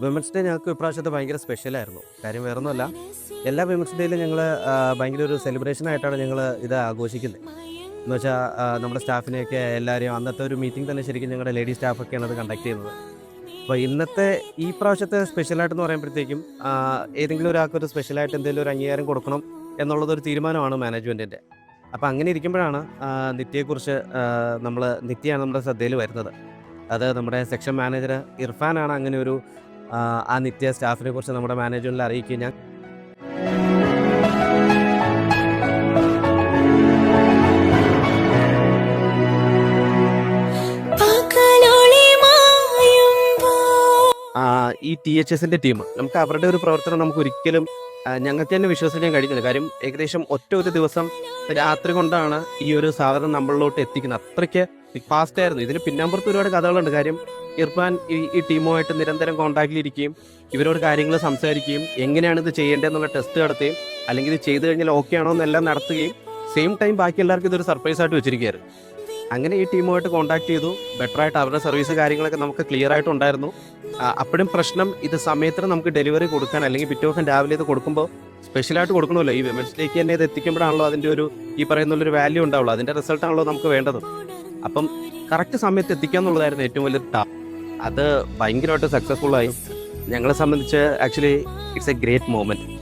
Women's day ഞങ്ങൾക്ക് ഇപ്രാവശ്യത്തെ ഭയങ്കര സ്പെഷ്യലായിരുന്നു. കാര്യം വേറൊന്നുമല്ല, എല്ലാ വിമൻസ് ഡേയിലും ഞങ്ങൾ ഭയങ്കര ഒരു സെലിബ്രേഷനായിട്ടാണ് ഞങ്ങൾ ഇത് ആഘോഷിക്കുന്നത്. എന്ന് വെച്ചാൽ നമ്മുടെ സ്റ്റാഫിനെയൊക്കെ എല്ലാവരെയും അന്നത്തെ ഒരു മീറ്റിംഗ് തന്നെ ശരിക്കും ഞങ്ങളുടെ ലേഡി സ്റ്റാഫൊക്കെയാണ് അത് കണ്ടക്ട് ചെയ്യുന്നത്. അപ്പോൾ ഇന്നത്തെ ഈ പ്രാവശ്യത്തെ സ്പെഷ്യലായിട്ടെന്ന് പറയുമ്പോഴത്തേക്കും ഏതെങ്കിലും ഒരാൾക്കൊരു സ്പെഷ്യലായിട്ട് എന്തെങ്കിലും ഒരു അംഗീകാരം കൊടുക്കണം എന്നുള്ളതൊരു തീരുമാനമാണ് മാനേജ്മെൻറ്റിൻ്റെ. അപ്പോൾ അങ്ങനെ ഇരിക്കുമ്പോഴാണ് നിത്യയെക്കുറിച്ച് നിത്യയാണ് നമ്മുടെ ശ്രദ്ധയിൽ വരുന്നത്. അത് നമ്മുടെ സെക്ഷൻ മാനേജർ ഇർഫാനാണ് അങ്ങനെ ഒരു ആ നിത്യ സ്റ്റാഫിനെ കുറിച്ച് നമ്മുടെ മാനേജ്മെൻറ്റിൽ അറിയിക്കുകയും ഞാൻ ഈ THSൻ്റെ ടീം നമുക്ക് അവരുടെ ഒരു പ്രവർത്തനം നമുക്ക് ഒരിക്കലും ഞങ്ങൾക്ക് തന്നെ വിശ്വസിക്കാൻ കഴിയുന്നില്ല. കാര്യം ഏകദേശം ഒരു ദിവസം രാത്രി കൊണ്ടാണ് ഈ ഒരു സാധനം നമ്മളിലോട്ട് എത്തിക്കുന്നത്. അത്രയ്ക്ക് ഫാസ്റ്റ് ആയിരുന്നു. ഇതിന് പിന്നാമ്പുറത്ത് ഒരുപാട് കഥകളുണ്ട്. കാര്യം ഇർഫാൻ ഈ ടീമുമായിട്ട് നിരന്തരം കോൺടാക്റ്റിലിരിക്കുകയും ഇവരോട് കാര്യങ്ങൾ സംസാരിക്കുകയും എങ്ങനെയാണ് ഇത് ചെയ്യേണ്ടതെന്നുള്ള ടെസ്റ്റ് നടത്തുകയും അല്ലെങ്കിൽ ഇത് ചെയ്തു കഴിഞ്ഞാൽ ഓക്കെ ആണോ എന്നെല്ലാം നടത്തുകയും സെയിം ടൈം ബാക്കി എല്ലാവർക്കും ഇതൊരു സർപ്രൈസായിട്ട് വെച്ചിരിക്കുകയായിരുന്നു. അങ്ങനെ ഈ ടീമുമായിട്ട് കോൺടാക്ട് ചെയ്തു. ബെറ്ററായിട്ട് അവരുടെ സർവീസ് കാര്യങ്ങളൊക്കെ നമുക്ക് ക്ലിയർ ആയിട്ടുണ്ടായിരുന്നു. അപ്പോഴും പ്രശ്നം ഇത് സമയത്തിന് നമുക്ക് ഡെലിവറി കൊടുക്കാൻ അല്ലെങ്കിൽ പിറ്റേ ദിവസം രാവിലെ ഇത് കൊടുക്കുമ്പോൾ സ്പെഷ്യലായിട്ട് കൊടുക്കണമല്ലോ. ഈ വിമൻസ് ഡേക്ക് തന്നെ ഇത് എത്തിക്കുമ്പോഴാണല്ലോ അതിൻ്റെ ഒരു ഈ പറയുന്നുള്ളൊരു വാല്യൂ ഉണ്ടാവുള്ളൂ. അതിൻ്റെ റിസൾട്ടാണല്ലോ നമുക്ക് വേണ്ടത്. അപ്പം കറക്റ്റ് സമയത്ത് എത്തിക്കുക എന്നുള്ളതായിരുന്നു ഏറ്റവും വലിയ ടാസ്ക്. അത് ഭയങ്കരമായിട്ട് സക്സസ്ഫുള്ളായി. ഞങ്ങളെ സംബന്ധിച്ച് actually it's A great moment.